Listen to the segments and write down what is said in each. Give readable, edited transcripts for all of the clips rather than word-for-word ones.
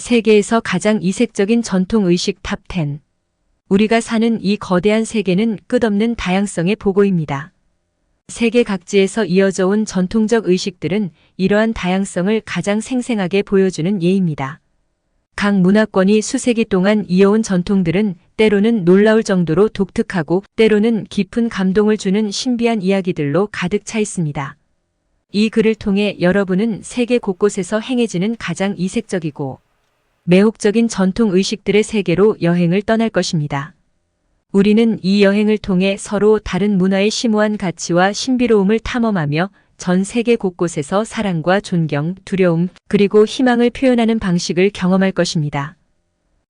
세계에서 가장 이색적인 전통의식 탑 10. 우리가 사는 이 거대한 세계는 끝없는 다양성의 보고입니다. 세계 각지에서 이어져 온 전통적 의식들은 이러한 다양성을 가장 생생하게 보여주는 예입니다. 각 문화권이 수세기 동안 이어온 전통들은 때로는 놀라울 정도로 독특하고 때로는 깊은 감동을 주는 신비한 이야기들로 가득 차 있습니다. 이 글을 통해 여러분은 세계 곳곳에서 행해지는 가장 이색적이고 매혹적인 전통 의식들의 세계로 여행을 떠날 것입니다. 우리는 이 여행을 통해 서로 다른 문화의 심오한 가치와 신비로움을 탐험하며 전 세계 곳곳에서 사랑과 존경, 두려움, 그리고 희망을 표현하는 방식을 경험할 것입니다.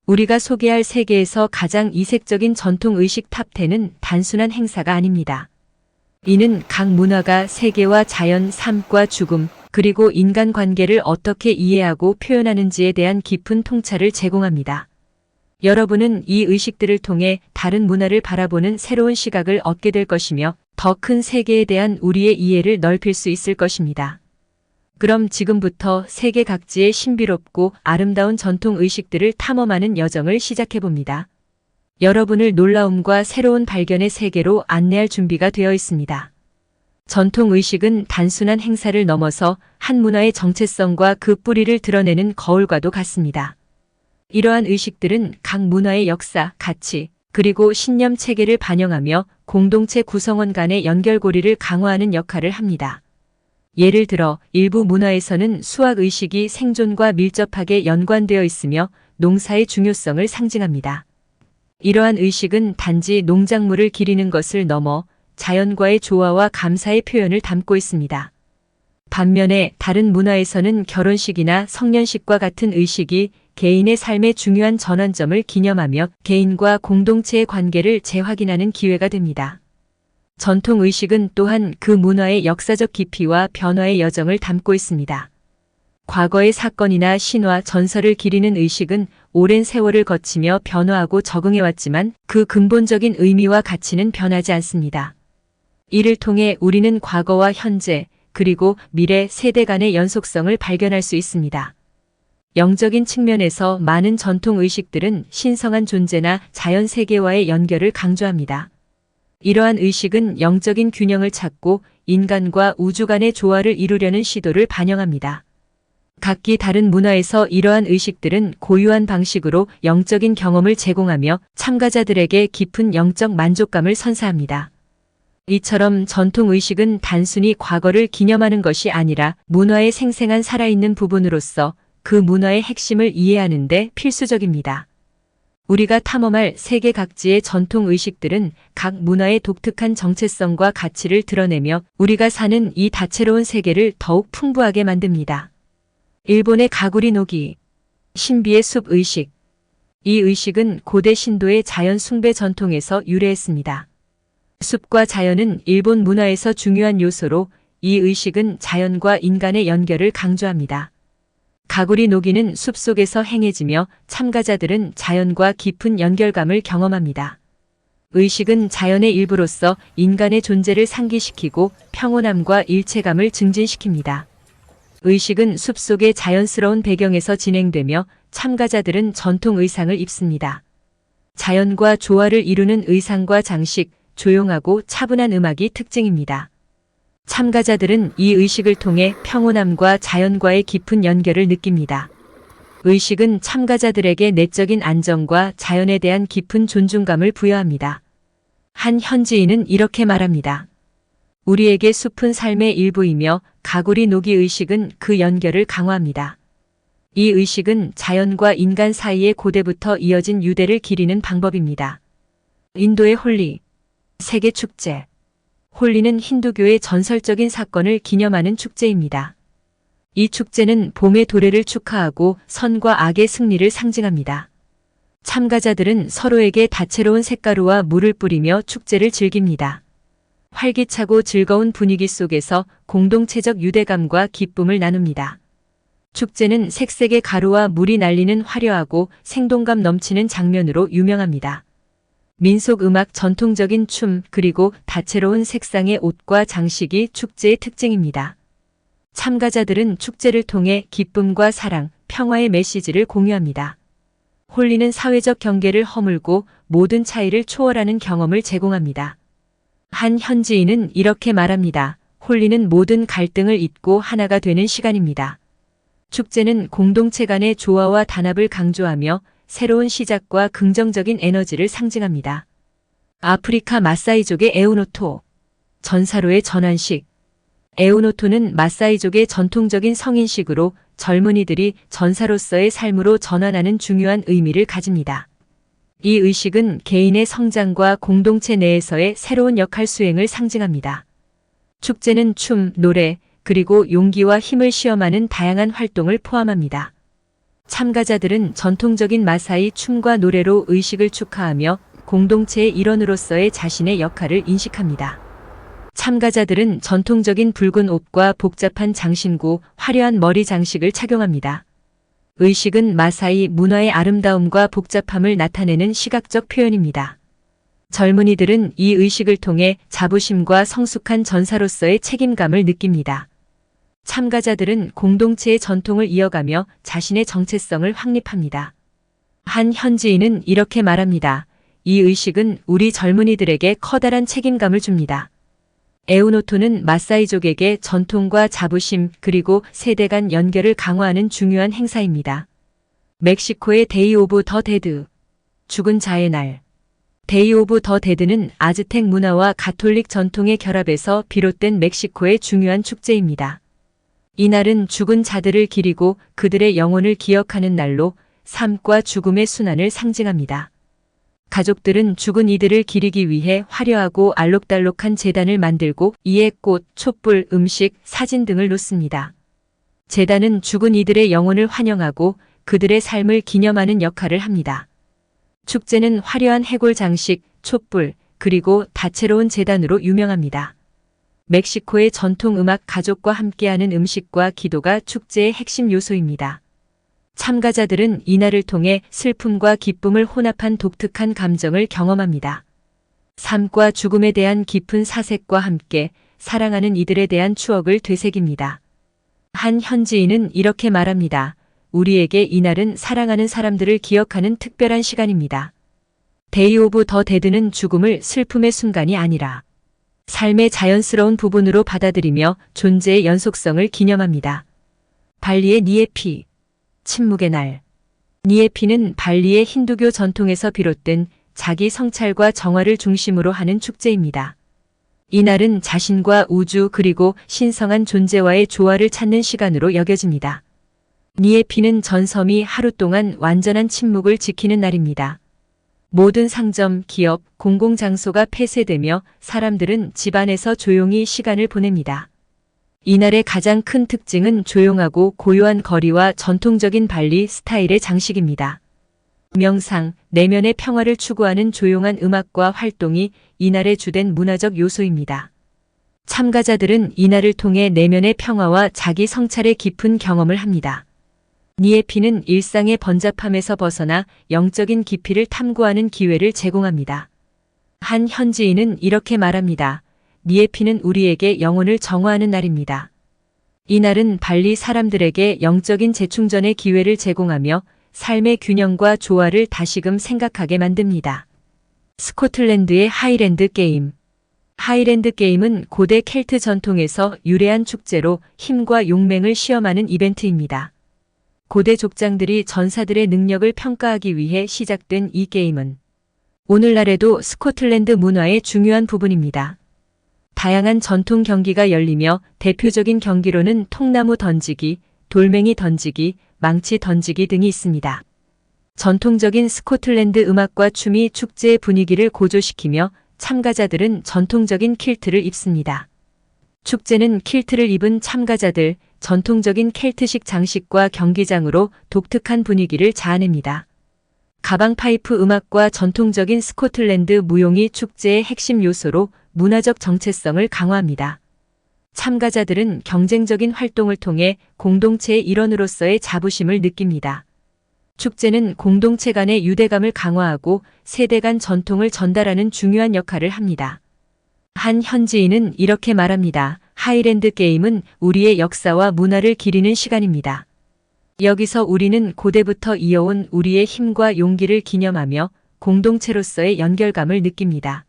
우리가 소개할 세계에서 가장 이색적인 전통 의식 탑 10은 단순한 행사가 아닙니다. 이는 각 문화가 세계와 자연, 삶과 죽음, 그리고 인간관계를 어떻게 이해하고 표현하는지에 대한 깊은 통찰을 제공합니다. 여러분은 이 의식들을 통해 다른 문화를 바라보는 새로운 시각을 얻게 될 것이며 더 큰 세계에 대한 우리의 이해를 넓힐 수 있을 것입니다. 그럼 지금부터 세계 각지의 신비롭고 아름다운 전통 의식들을 탐험하는 여정을 시작해 봅니다. 여러분을 놀라움과 새로운 발견의 세계로 안내할 준비가 되어 있습니다. 전통 의식은 단순한 행사를 넘어서 한 문화의 정체성과 그 뿌리를 드러내는 거울과도 같습니다. 이러한 의식들은 각 문화의 역사, 가치, 그리고 신념 체계를 반영하며 공동체 구성원 간의 연결고리를 강화하는 역할을 합니다. 예를 들어 일부 문화에서는 수학 의식이 생존과 밀접하게 연관되어 있으며 농사의 중요성을 상징합니다. 이러한 의식은 단지 농작물을 기리는 것을 넘어 자연과의 조화와 감사의 표현을 담고 있습니다. 반면에 다른 문화에서는 결혼식이나 성년식과 같은 의식이 개인의 삶의 중요한 전환점을 기념하며 개인과 공동체의 관계를 재확인하는 기회가 됩니다. 전통 의식은 또한 그 문화의 역사적 깊이와 변화의 여정을 담고 있습니다. 과거의 사건이나 신화, 전설을 기리는 의식은 오랜 세월을 거치며 변화하고 적응해왔지만 그 근본적인 의미와 가치는 변하지 않습니다. 이를 통해 우리는 과거와 현재, 그리고 미래 세대 간의 연속성을 발견할 수 있습니다. 영적인 측면에서 많은 전통 의식들은 신성한 존재나 자연 세계와의 연결을 강조합니다. 이러한 의식은 영적인 균형을 찾고 인간과 우주 간의 조화를 이루려는 시도를 반영합니다. 각기 다른 문화에서 이러한 의식들은 고유한 방식으로 영적인 경험을 제공하며 참가자들에게 깊은 영적 만족감을 선사합니다. 이처럼 전통 의식은 단순히 과거를 기념하는 것이 아니라 문화의 생생한 살아있는 부분으로서 그 문화의 핵심을 이해하는 데 필수적입니다. 우리가 탐험할 세계 각지의 전통 의식들은 각 문화의 독특한 정체성과 가치를 드러내며 우리가 사는 이 다채로운 세계를 더욱 풍부하게 만듭니다. 일본의 가구리 노기, 신비의 숲 의식. 이 의식은 고대 신도의 자연 숭배 전통에서 유래했습니다. 숲과 자연은 일본 문화에서 중요한 요소로 이 의식은 자연과 인간의 연결을 강조합니다. 가구리 노기는 숲속에서 행해지며 참가자들은 자연과 깊은 연결감을 경험합니다. 의식은 자연의 일부로서 인간의 존재를 상기시키고 평온함과 일체감을 증진시킵니다. 의식은 숲속의 자연스러운 배경에서 진행되며 참가자들은 전통 의상을 입습니다. 자연과 조화를 이루는 의상과 장식, 조용하고 차분한 음악이 특징입니다. 참가자들은 이 의식을 통해 평온함과 자연과의 깊은 연결을 느낍니다. 의식은 참가자들에게 내적인 안정과 자연에 대한 깊은 존중감을 부여합니다. 한 현지인은 이렇게 말합니다. 우리에게 숲은 삶의 일부이며 가구리 노기 의식은 그 연결을 강화합니다. 이 의식은 자연과 인간 사이의 고대부터 이어진 유대를 기리는 방법입니다. 인도의 홀리, 세계 축제. 홀리는 힌두교의 전설적인 사건을 기념하는 축제입니다. 이 축제는 봄의 도래를 축하하고 선과 악의 승리를 상징합니다. 참가자들은 서로에게 다채로운 색가루와 물을 뿌리며 축제를 즐깁니다. 활기차고 즐거운 분위기 속에서 공동체적 유대감과 기쁨을 나눕니다. 축제는 색색의 가루와 물이 날리는 화려하고 생동감 넘치는 장면으로 유명합니다. 민속 음악, 전통적인 춤, 그리고 다채로운 색상의 옷과 장식이 축제의 특징입니다. 참가자들은 축제를 통해 기쁨과 사랑, 평화의 메시지를 공유합니다. 홀리는 사회적 경계를 허물고 모든 차이를 초월하는 경험을 제공합니다. 한 현지인은 이렇게 말합니다. 홀리는 모든 갈등을 잊고 하나가 되는 시간입니다. 축제는 공동체 간의 조화와 단합을 강조하며 새로운 시작과 긍정적인 에너지를 상징합니다. 아프리카 마사이족의 에우노토, 전사로의 전환식. 에우노토는 마사이족의 전통적인 성인식으로 젊은이들이 전사로서의 삶으로 전환하는 중요한 의미를 가집니다. 이 의식은 개인의 성장과 공동체 내에서의 새로운 역할 수행을 상징합니다. 축제는 춤, 노래, 그리고 용기와 힘을 시험하는 다양한 활동을 포함합니다. 참가자들은 전통적인 마사이 춤과 노래로 의식을 축하하며 공동체의 일원으로서의 자신의 역할을 인식합니다. 참가자들은 전통적인 붉은 옷과 복잡한 장신구, 화려한 머리 장식을 착용합니다. 의식은 마사이 문화의 아름다움과 복잡함을 나타내는 시각적 표현입니다. 젊은이들은 이 의식을 통해 자부심과 성숙한 전사로서의 책임감을 느낍니다. 참가자들은 공동체의 전통을 이어가며 자신의 정체성을 확립합니다. 한 현지인은 이렇게 말합니다. 이 의식은 우리 젊은이들에게 커다란 책임감을 줍니다. 에우노토는 마사이족에게 전통과 자부심 그리고 세대 간 연결을 강화하는 중요한 행사입니다. 멕시코의 데이 오브 더 데드, 죽은 자의 날. 데이 오브 더 데드는 아즈텍 문화와 가톨릭 전통의 결합에서 비롯된 멕시코의 중요한 축제입니다. 이날은 죽은 자들을 기리고 그들의 영혼을 기억하는 날로 삶과 죽음의 순환을 상징합니다. 가족들은 죽은 이들을 기리기 위해 화려하고 알록달록한 제단을 만들고 이에 꽃, 촛불, 음식, 사진 등을 놓습니다. 제단은 죽은 이들의 영혼을 환영하고 그들의 삶을 기념하는 역할을 합니다. 축제는 화려한 해골 장식, 촛불, 그리고 다채로운 제단으로 유명합니다. 멕시코의 전통 음악 가족과 함께하는 음식과 기도가 축제의 핵심 요소입니다. 참가자들은 이날을 통해 슬픔과 기쁨을 혼합한 독특한 감정을 경험합니다. 삶과 죽음에 대한 깊은 사색과 함께 사랑하는 이들에 대한 추억을 되새깁니다. 한 현지인은 이렇게 말합니다. 우리에게 이날은 사랑하는 사람들을 기억하는 특별한 시간입니다. 데이 오브 더 데드는 죽음을 슬픔의 순간이 아니라 삶의 자연스러운 부분으로 받아들이며 존재의 연속성을 기념합니다. 발리의 니에피, 침묵의 날. 니에피는 발리의 힌두교 전통에서 비롯된 자기 성찰과 정화를 중심으로 하는 축제입니다. 이날은 자신과 우주 그리고 신성한 존재와의 조화를 찾는 시간으로 여겨집니다. 니에피는 전섬이 하루 동안 완전한 침묵을 지키는 날입니다. 모든 상점, 기업, 공공장소가 폐쇄되며 사람들은 집 안에서 조용히 시간을 보냅니다. 이날의 가장 큰 특징은 조용하고 고요한 거리와 전통적인 발리 스타일의 장식입니다. 명상, 내면의 평화를 추구하는 조용한 음악과 활동이 이날의 주된 문화적 요소입니다. 참가자들은 이날을 통해 내면의 평화와 자기 성찰의 깊은 경험을 합니다. 니에피는 일상의 번잡함에서 벗어나 영적인 깊이를 탐구하는 기회를 제공합니다. 한 현지인은 이렇게 말합니다. 니에피는 우리에게 영혼을 정화하는 날입니다. 이날은 발리 사람들에게 영적인 재충전의 기회를 제공하며 삶의 균형과 조화를 다시금 생각하게 만듭니다. 스코틀랜드의 하이랜드 게임. 하이랜드 게임은 고대 켈트 전통에서 유래한 축제로 힘과 용맹을 시험하는 이벤트입니다. 고대 족장들이 전사들의 능력을 평가하기 위해 시작된 이 게임은 오늘날에도 스코틀랜드 문화의 중요한 부분입니다. 다양한 전통 경기가 열리며 대표적인 경기로는 통나무 던지기, 돌멩이 던지기, 망치 던지기 등이 있습니다. 전통적인 스코틀랜드 음악과 춤이 축제의 분위기를 고조시키며 참가자들은 전통적인 킬트를 입습니다. 축제는 킬트를 입은 참가자들, 전통적인 켈트식 장식과 경기장으로 독특한 분위기를 자아냅니다. 가방 파이프 음악과 전통적인 스코틀랜드 무용이 축제의 핵심 요소로 문화적 정체성을 강화합니다. 참가자들은 경쟁적인 활동을 통해 공동체의 일원으로서의 자부심을 느낍니다. 축제는 공동체 간의 유대감을 강화하고 세대 간 전통을 전달하는 중요한 역할을 합니다. 한 현지인은 이렇게 말합니다. 하이랜드 게임은 우리의 역사와 문화를 기리는 시간입니다. 여기서 우리는 고대부터 이어온 우리의 힘과 용기를 기념하며 공동체로서의 연결감을 느낍니다.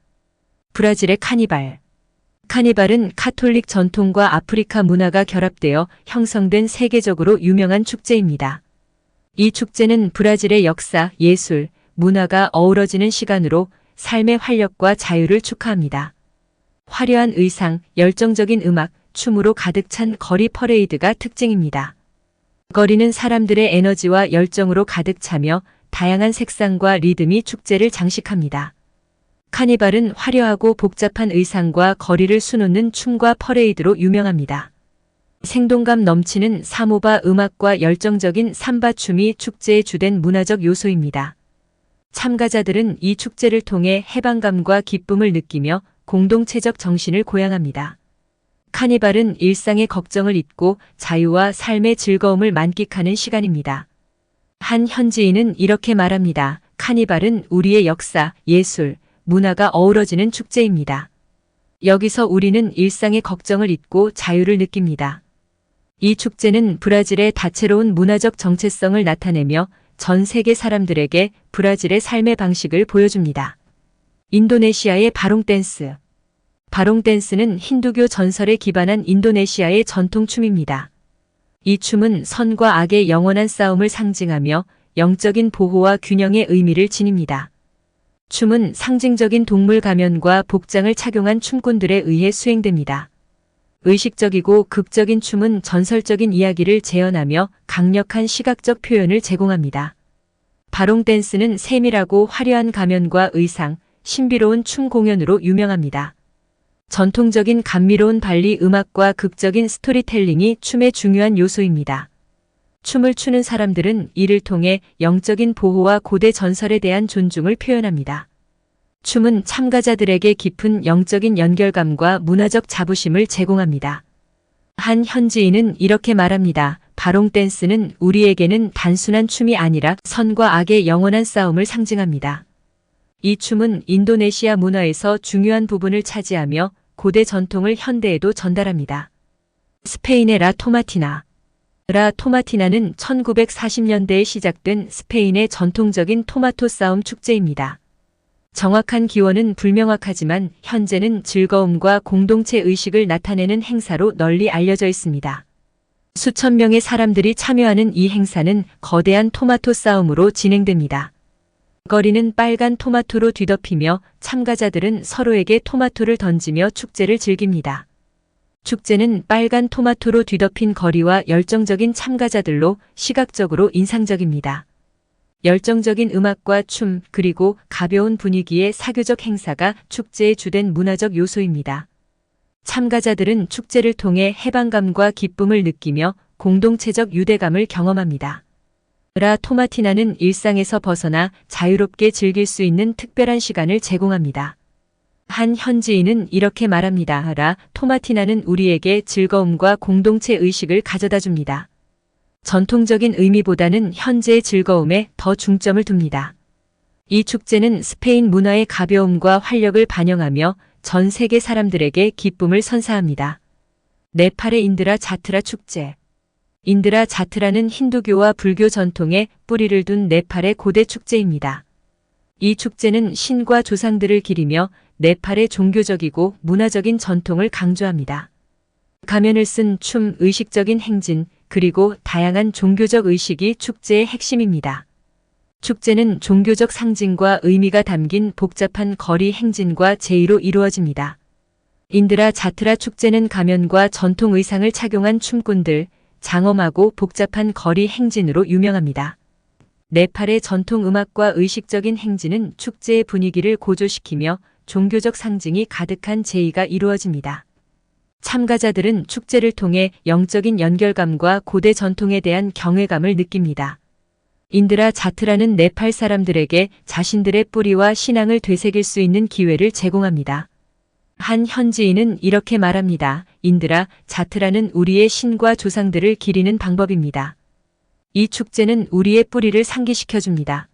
브라질의 카니발. 카니발은 카톨릭 전통과 아프리카 문화가 결합되어 형성된 세계적으로 유명한 축제입니다. 이 축제는 브라질의 역사, 예술, 문화가 어우러지는 시간으로 삶의 활력과 자유를 축하합니다. 화려한 의상, 열정적인 음악, 춤으로 가득 찬 거리 퍼레이드가 특징입니다. 거리는 사람들의 에너지와 열정으로 가득 차며 다양한 색상과 리듬이 축제를 장식합니다. 카니발은 화려하고 복잡한 의상과 거리를 수놓는 춤과 퍼레이드로 유명합니다. 생동감 넘치는 사모바 음악과 열정적인 삼바 춤이 축제의 주된 문화적 요소입니다. 참가자들은 이 축제를 통해 해방감과 기쁨을 느끼며 공동체적 정신을 고양합니다. 카니발은 일상의 걱정을 잊고 자유와 삶의 즐거움을 만끽하는 시간입니다. 한 현지인은 이렇게 말합니다. 카니발은 우리의 역사, 예술, 문화가 어우러지는 축제입니다. 여기서 우리는 일상의 걱정을 잊고 자유를 느낍니다. 이 축제는 브라질의 다채로운 문화적 정체성을 나타내며 전 세계 사람들에게 브라질의 삶의 방식을 보여줍니다. 인도네시아의 바롱 댄스. 바롱 댄스는 힌두교 전설에 기반한 인도네시아의 전통 춤입니다. 이 춤은 선과 악의 영원한 싸움을 상징하며 영적인 보호와 균형의 의미를 지닙니다. 춤은 상징적인 동물 가면과 복장을 착용한 춤꾼들에 의해 수행됩니다. 의식적이고 극적인 춤은 전설적인 이야기를 재현하며 강력한 시각적 표현을 제공합니다. 바롱 댄스는 세밀하고 화려한 가면과 의상, 신비로운 춤 공연으로 유명합니다. 전통적인 감미로운 발리 음악과 극적인 스토리텔링이 춤의 중요한 요소입니다. 춤을 추는 사람들은 이를 통해 영적인 보호와 고대 전설에 대한 존중을 표현합니다. 춤은 참가자들에게 깊은 영적인 연결감과 문화적 자부심을 제공합니다. 한 현지인은 이렇게 말합니다. 바롱 댄스는 우리에게는 단순한 춤이 아니라 선과 악의 영원한 싸움을 상징합니다. 이 춤은 인도네시아 문화에서 중요한 부분을 차지하며 고대 전통을 현대에도 전달합니다. 스페인의 라 토마티나. 라 토마티나는 1940년대에 시작된 스페인의 전통적인 토마토 싸움 축제입니다. 정확한 기원은 불명확하지만 현재는 즐거움과 공동체 의식을 나타내는 행사로 널리 알려져 있습니다. 수천 명의 사람들이 참여하는 이 행사는 거대한 토마토 싸움으로 진행됩니다. 거리는 빨간 토마토로 뒤덮이며 참가자들은 서로에게 토마토를 던지며 축제를 즐깁니다. 축제는 빨간 토마토로 뒤덮인 거리와 열정적인 참가자들로 시각적으로 인상적입니다. 열정적인 음악과 춤, 그리고 가벼운 분위기의 사교적 행사가 축제의 주된 문화적 요소입니다. 참가자들은 축제를 통해 해방감과 기쁨을 느끼며 공동체적 유대감을 경험합니다. 라 토마티나는 일상에서 벗어나 자유롭게 즐길 수 있는 특별한 시간을 제공합니다. 한 현지인은 이렇게 말합니다. 라 토마티나는 우리에게 즐거움과 공동체 의식을 가져다 줍니다. 전통적인 의미보다는 현재의 즐거움에 더 중점을 둡니다. 이 축제는 스페인 문화의 가벼움과 활력을 반영하며 전 세계 사람들에게 기쁨을 선사합니다. 네팔의 인드라 자트라 축제. 인드라 자트라는 힌두교와 불교 전통에 뿌리를 둔 네팔의 고대 축제입니다. 이 축제는 신과 조상들을 기리며 네팔의 종교적이고 문화적인 전통을 강조합니다. 가면을 쓴 춤, 의식적인 행진, 그리고 다양한 종교적 의식이 축제의 핵심입니다. 축제는 종교적 상징과 의미가 담긴 복잡한 거리 행진과 제의로 이루어집니다. 인드라 자트라 축제는 가면과 전통 의상을 착용한 춤꾼들, 장엄하고 복잡한 거리 행진으로 유명합니다. 네팔의 전통 음악과 의식적인 행진은 축제의 분위기를 고조시키며 종교적 상징이 가득한 제의가 이루어집니다. 참가자들은 축제를 통해 영적인 연결감과 고대 전통에 대한 경외감을 느낍니다. 인드라 자트라는 네팔 사람들에게 자신들의 뿌리와 신앙을 되새길 수 있는 기회를 제공합니다. 한 현지인은 이렇게 말합니다. 인드라 자트라는 우리의 신과 조상들을 기리는 방법입니다. 이 축제는 우리의 뿌리를 상기시켜줍니다.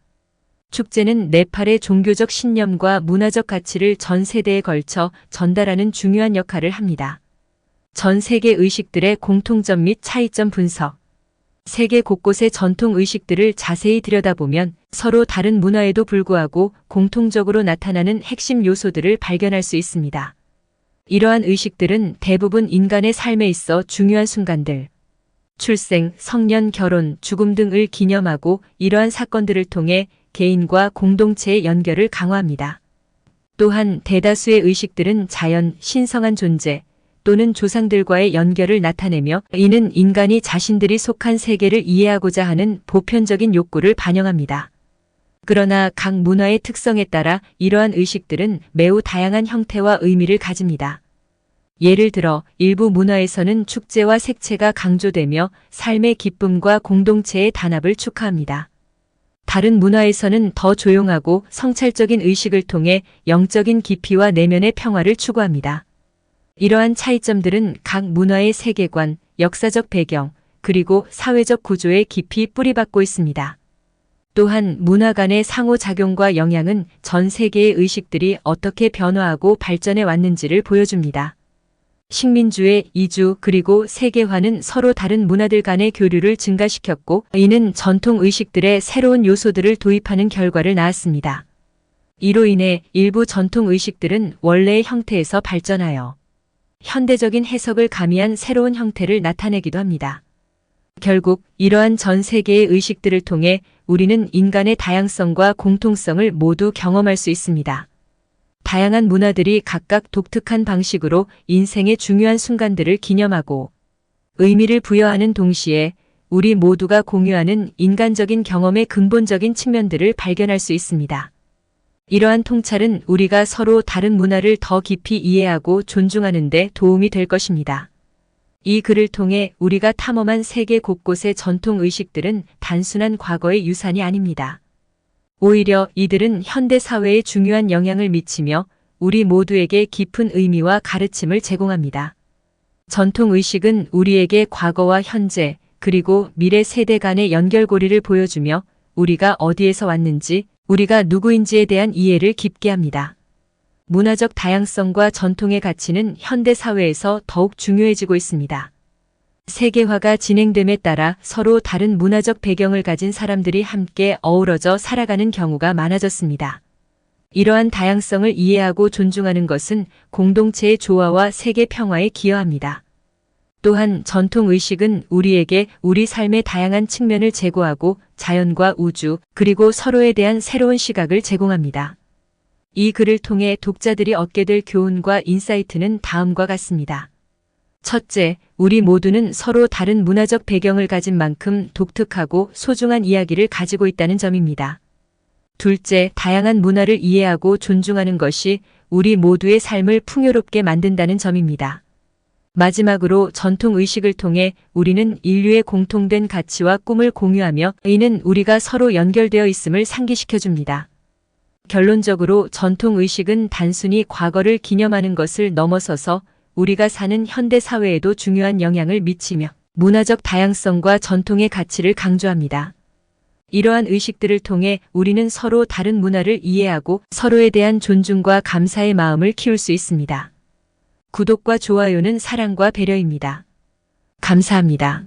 축제는 네팔의 종교적 신념과 문화적 가치를 전 세대에 걸쳐 전달하는 중요한 역할을 합니다. 전 세계 의식들의 공통점 및 차이점 분석. 세계 곳곳의 전통 의식들을 자세히 들여다보면 서로 다른 문화에도 불구하고 공통적으로 나타나는 핵심 요소들을 발견할 수 있습니다. 이러한 의식들은 대부분 인간의 삶에 있어 중요한 순간들, 출생, 성년, 결혼, 죽음 등을 기념하고 이러한 사건들을 통해 개인과 공동체의 연결을 강화합니다. 또한 대다수의 의식들은 자연, 신성한 존재 또는 조상들과의 연결을 나타내며 이는 인간이 자신들이 속한 세계를 이해하고자 하는 보편적인 욕구를 반영합니다. 그러나 각 문화의 특성에 따라 이러한 의식들은 매우 다양한 형태와 의미를 가집니다. 예를 들어 일부 문화에서는 축제와 색채가 강조되며 삶의 기쁨과 공동체의 단합을 축하합니다. 다른 문화에서는 더 조용하고 성찰적인 의식을 통해 영적인 깊이와 내면의 평화를 추구합니다. 이러한 차이점들은 각 문화의 세계관, 역사적 배경, 그리고 사회적 구조에 깊이 뿌리박고 있습니다. 또한 문화 간의 상호작용과 영향은 전 세계의 의식들이 어떻게 변화하고 발전해 왔는지를 보여줍니다. 식민주의 이주 그리고 세계화는 서로 다른 문화들 간의 교류를 증가시켰고 이는 전통 의식들의 새로운 요소들을 도입하는 결과를 낳았습니다. 이로 인해 일부 전통 의식들은 원래의 형태에서 발전하여 현대적인 해석을 가미한 새로운 형태를 나타내기도 합니다. 결국 이러한 전 세계의 의식들을 통해 우리는 인간의 다양성과 공통성을 모두 경험할 수 있습니다. 다양한 문화들이 각각 독특한 방식으로 인생의 중요한 순간들을 기념하고 의미를 부여하는 동시에 우리 모두가 공유하는 인간적인 경험의 근본적인 측면들을 발견할 수 있습니다. 이러한 통찰은 우리가 서로 다른 문화를 더 깊이 이해하고 존중하는 데 도움이 될 것입니다. 이 글을 통해 우리가 탐험한 세계 곳곳의 전통 의식들은 단순한 과거의 유산이 아닙니다. 오히려 이들은 현대 사회에 중요한 영향을 미치며 우리 모두에게 깊은 의미와 가르침을 제공합니다. 전통 의식은 우리에게 과거와 현재 그리고 미래 세대 간의 연결고리를 보여주며 우리가 어디에서 왔는지, 우리가 누구인지에 대한 이해를 깊게 합니다. 문화적 다양성과 전통의 가치는 현대 사회에서 더욱 중요해지고 있습니다. 세계화가 진행됨에 따라 서로 다른 문화적 배경을 가진 사람들이 함께 어우러져 살아가는 경우가 많아졌습니다. 이러한 다양성을 이해하고 존중하는 것은 공동체의 조화와 세계 평화에 기여합니다. 또한 전통 의식은 우리에게 우리 삶의 다양한 측면을 제고하고 자연과 우주, 그리고 서로에 대한 새로운 시각을 제공합니다. 이 글을 통해 독자들이 얻게 될 교훈과 인사이트는 다음과 같습니다. 첫째, 우리 모두는 서로 다른 문화적 배경을 가진 만큼 독특하고 소중한 이야기를 가지고 있다는 점입니다. 둘째, 다양한 문화를 이해하고 존중하는 것이 우리 모두의 삶을 풍요롭게 만든다는 점입니다. 마지막으로 전통 의식을 통해 우리는 인류의 공통된 가치와 꿈을 공유하며 이는 우리가 서로 연결되어 있음을 상기시켜줍니다. 결론적으로 전통 의식은 단순히 과거를 기념하는 것을 넘어서서 우리가 사는 현대 사회에도 중요한 영향을 미치며 문화적 다양성과 전통의 가치를 강조합니다. 이러한 의식들을 통해 우리는 서로 다른 문화를 이해하고 서로에 대한 존중과 감사의 마음을 키울 수 있습니다. 구독과 좋아요는 사랑과 배려입니다. 감사합니다.